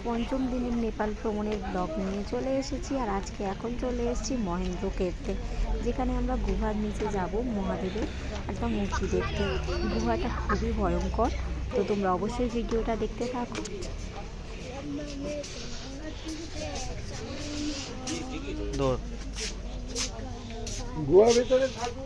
পঞ্চম দিনের নেপাল ভ্রমণের ব্লগ নিয়ে চলে এসেছি। আর আজকে এখন চলে এসেছি মহেন্দ্র কেভতে, যেখানে আমরা গুহার নিচে যাব মহাদেবের একটা মূর্তি দেখতে। গুহাটা খুবই ভয়ঙ্কর, তো তোমরা অবশ্যই ভিডিওটা দেখতে থাকো। গুহার ভিতরে থাকবো।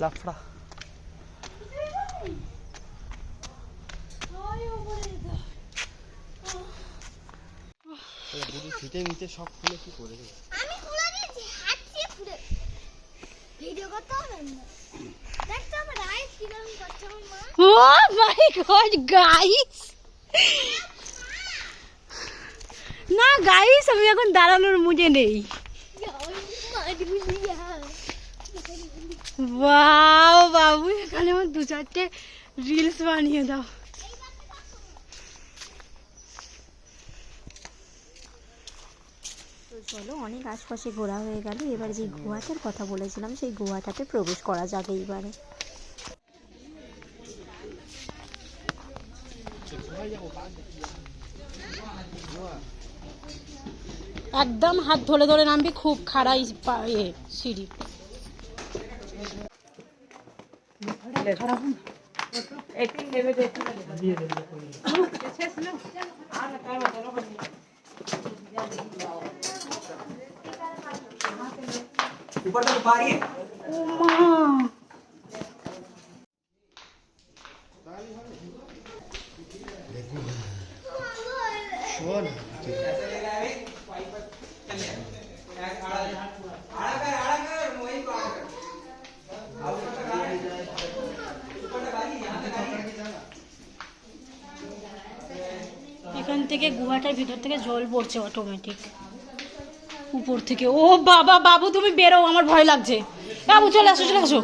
লাফড়া ফিতে মিতে সব খুলে কি করে আমি খুলে দিয়েছি, হাত দিয়ে খুলে ভিডিও করতে হবে না। দেখতে হবে রাইস কিরকম করছে আমার মা। ও মাই গড গাইস, না গাইস আমি এখন দাঁড়ানোর মুডে নেই। ওয়াও বাবু, এখানে আমার 2-4টে রিলস বানিয়ে দাও। তো চলো, অনেক আশপাশে ঘোরা হয়ে গেল, এবার যে গুহাটার কথা বলেছিলাম সেই গুহাটাতে প্রবেশ করা যাবে এবারে। একদম হাত ধরে ধরে নামবি, খুব খাড়াই সিঁড়ি। শোন এখান থেকে গুহাটার ভিতর থেকে জল পড়ছে অটোমেটিক উপর থেকে। ও বাবা, বাবু তুমি বেরো, আমার ভয় লাগছে। বাবু চলে আসো, চলে আসো।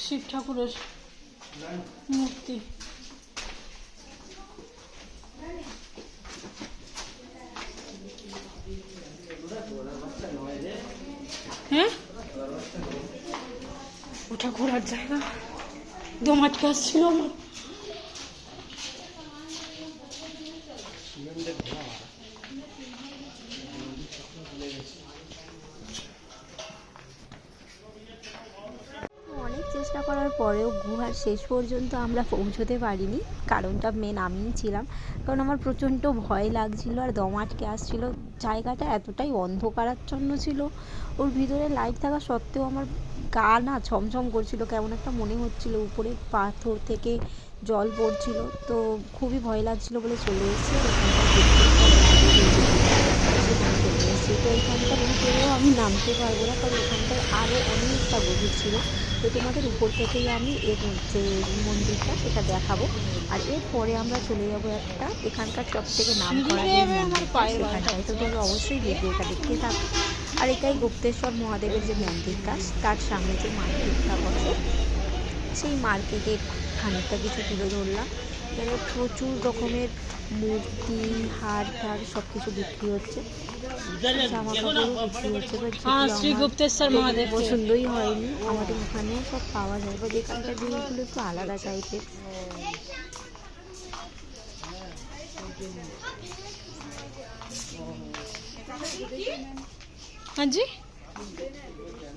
শিব ঠাকুরের মূর্তি। হ্যাঁ, ওটা ঘোরার জায়গা, দম আটকে আসছিল আমার। অনেক চেষ্টা করার পরেও গুহার শেষ পর্যন্ত আমরা পৌঁছতে পারিনি। কারণটা মেন আমিই ছিলাম, কারণ আমার প্রচণ্ড ভয় লাগছিল আর দম আটকে আসছিল। জায়গাটা এতটাই অন্ধকারাচ্ছন্ন ছিল, ওর ভিতরে লাইট থাকা সত্ত্বেও আমার গা না ছমছম করছিল, কেমন একটা মনে হচ্ছিল উপরে পাথর থেকে জল পড়ছিল। তো খুবই ভয় লাগছিল বলে চলে এসেছি। তো এখানকার ভিতরেও আমি নামতে পারবো না, কারণ এখানটায় আরও অনেকটা গভীর ছিল। তো তোমাদের উপর থেকেই আমি এর যে মন্দিরটা সেটা দেখাবো। আর এরপরে আমরা চলে যাবো একটা এখানকার সবথেকে নাম করা সেখানটায়। তো তোমরা অবশ্যই ভিডিওটা দেখতে থাকো। আর এটাই গুপ্তেশ্বর মহাদেবের যে মন্দিরটা, তার সামনে যে মার্কেটটা বসে, সেই মার্কেটের খানিকটা কিছু তুলে ধরলাম। এখানে প্রচুর রকমের মূর্তি, হার টার সব কিছু বিক্রি হচ্ছে, জামা কাপড়ও বিক্রি হচ্ছে। এবার শ্রী গুপ্তেশ্বর মহাদেব পছন্দই হয়নি, আমাদের এখানেও সব পাওয়া যায়, বা এখানকার জিনিসগুলো একটু আলাদা টাইপের। हाँ जी,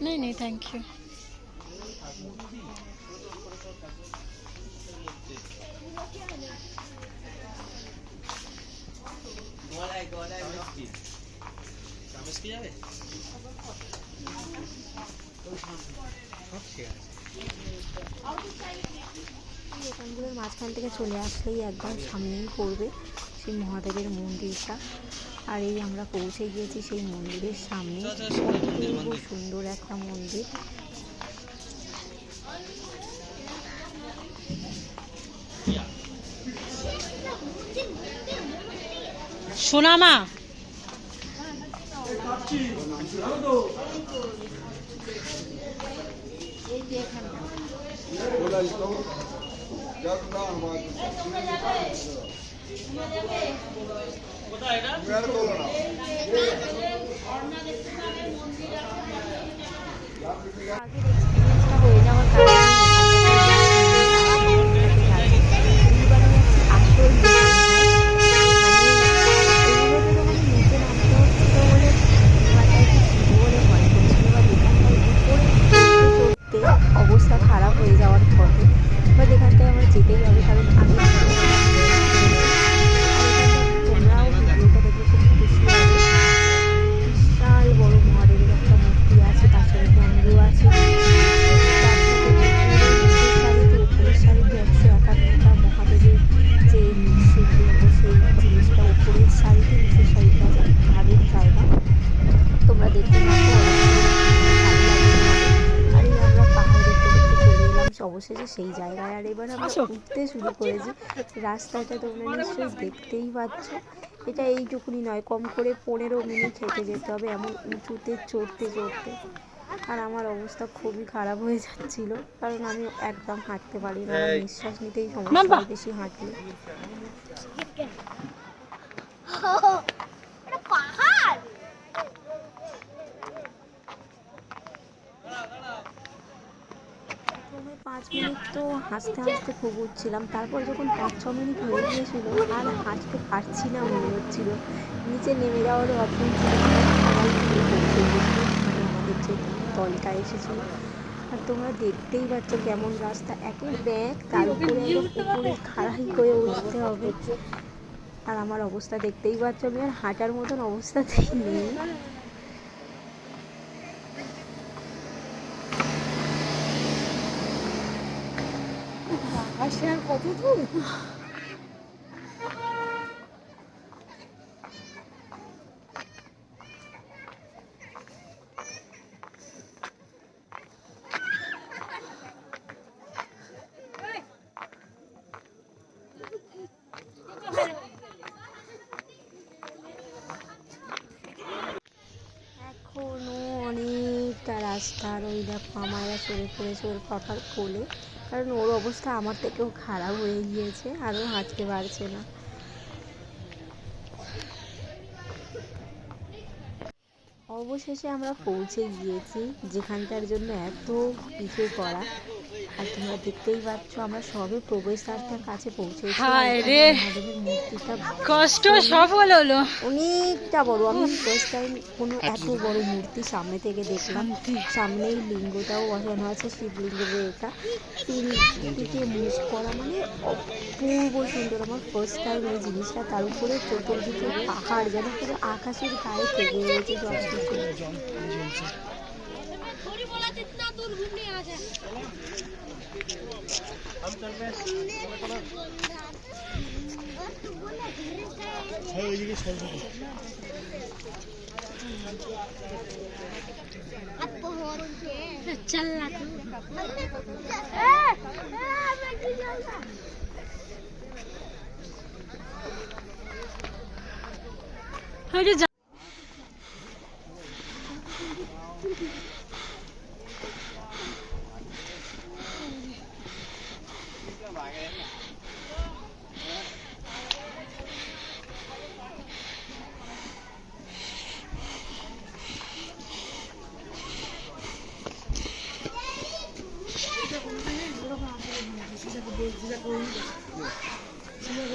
नहीं नहीं थैंक यू। দোকানগুলোর মাঝখান থেকে চলে আসলেই একদম সামনেই পড়বে সেই মহাদেবের মন্দিরটা। আর এই আমরা পৌঁছে গিয়েছি সেই মন্দিরের সামনে। অপূর্ব সুন্দর একটা মন্দির। সোনামা আগের এক্সপিরিয়েন্সটা হয়ে যাওয়ার কারণে আসল নিচে নামতে হচ্ছিল বলে বলে ভয় করছিল, বা যেখানটায় উপরে চড়তে অবস্থা খারাপ হয়ে যাওয়ার পথে, বা যেখানটায় আমার যেতেই হবে, কারণ আমি তোমরাও ভিডিওটা দেখে খুব খুশি হবে। বিশাল বড় মহাদেবের একটা মূর্তি আছে, তার সাথে ডমরু আছে, তার সাথে উপরের সারিতে 151টা মহাদেবের যে শিবলিঙ্গ, সেই জিনিসটা উপরের সারিতে, নিচের সারিতে আছে। ভাবের জায়গা, তোমরা দেখতে পাচ্ছ। আর এই আমরা পাহাড় দেখতে দেখতে চলে এলাম অবশেষে সেই জায়গায়। আর এবার আমরা উঠতে শুরু করেছি। রাস্তাটা তোমরা নিশ্চয়ই দেখতেই পাচ্ছ। এটা এইটুকুনি নয়, কম করে 15 মিনিট হেঁটে যেতে হবে, এমন উঁচুতে চড়তে চড়তে। আর আমার অবস্থা খুবই খারাপ হয়ে যাচ্ছিল, কারণ আমি একদম হাঁটতে পারি না, আমার নিঃশ্বাস নিতেই সমস্যা হয় বেশি হাঁটলে। পাহাড় প্রথমে 5 মিনিট তো হাসতে হাসতে খুব উঠছিলাম, তারপর যখন 5-6 মিনিট হয়ে গিয়েছিল আর হাঁটতে পারছি না মনে হচ্ছিল। নিচে নেমে যাওয়ার অপশন ছিল, সবাই পৌঁছে গেছিলো মানে আমাদের যে দলটা এসেছিলো। আর তোমরা দেখতেই পাচ্ছ কেমন রাস্তা, একে ব্যাগ, তার উপরে উপরে খাড়াই হয়ে উঠতে হবে। আর আমার অবস্থা দেখতেই পাচ্ছ, আমি আর হাঁটার মতন অবস্থাতেই নেই। কত দূর? এখনো অনেকটা রাস্তা। আর ওই দেখো আমারা চলে পড়েছে ওর পাপার কোলে, কারণ ওর অবস্থা আমার থেকেও খারাপ হয়ে গিয়েছে, আরও হাঁটতে পারছে না। অবশেষে আমরা পৌঁছে গিয়েছি যেখানটার জন্য এত কিছু করা। আর তোমরা দেখতেই পাচ্ছ আমরা সবে প্রবেশদ্বারটার কাছে পৌঁছেছি। মহাদেবের মূর্তিটা কষ্ট সফল হলো। অনেকটা বড়, আমি ফার্স্ট টাইম কোনো এত বড় মূর্তি সামনে থেকে দেখলাম। সামনেই লিঙ্গটাও বসানো আছে, শিবলিঙ্গের এটা 3 দিকে মুখ করা, মানে অপূর্ব সুন্দর। আমার ফার্স্ট টাইম এই জিনিসটা, তার উপরে চতুর্দিকে পাহাড়, যেন পুরো আকাশের গায়ে থেকে রয়েছে সব কিছু। चल ना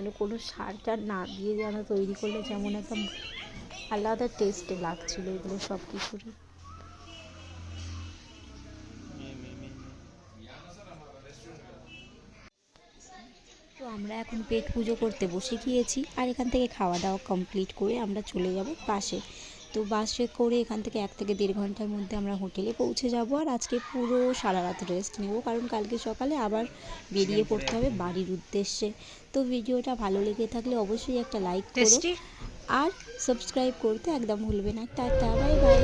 মানে কোনো সার টার না দিয়ে যেন তৈরি করলে যেমন একটা আলাদা টেস্টে লাগছিলো এগুলো সব কিছুরই। তো আমরা এখন পেট পুজো করতে বসে গিয়েছি, আর এখান থেকে খাওয়া দাওয়া কমপ্লিট করে আমরা চলে যাব বাসে। তো বাসে করে এখান থেকে 1 থেকে 1.5 ঘন্টার মধ্যে আমরা হোটেলে পৌঁছে যাব। আর আজকে পুরো সারা রাত রেস্ট নেব, কারণ কালকে সকালে আবার বেরিয়ে পড়তে হবে বাড়ির উদ্দেশ্যে। তো ভিডিওটা ভালো লেগে থাকলে অবশ্যই একটা লাইক করো আর সাবস্ক্রাইব করতে একদম ভুলবে না। Tata, bye bye.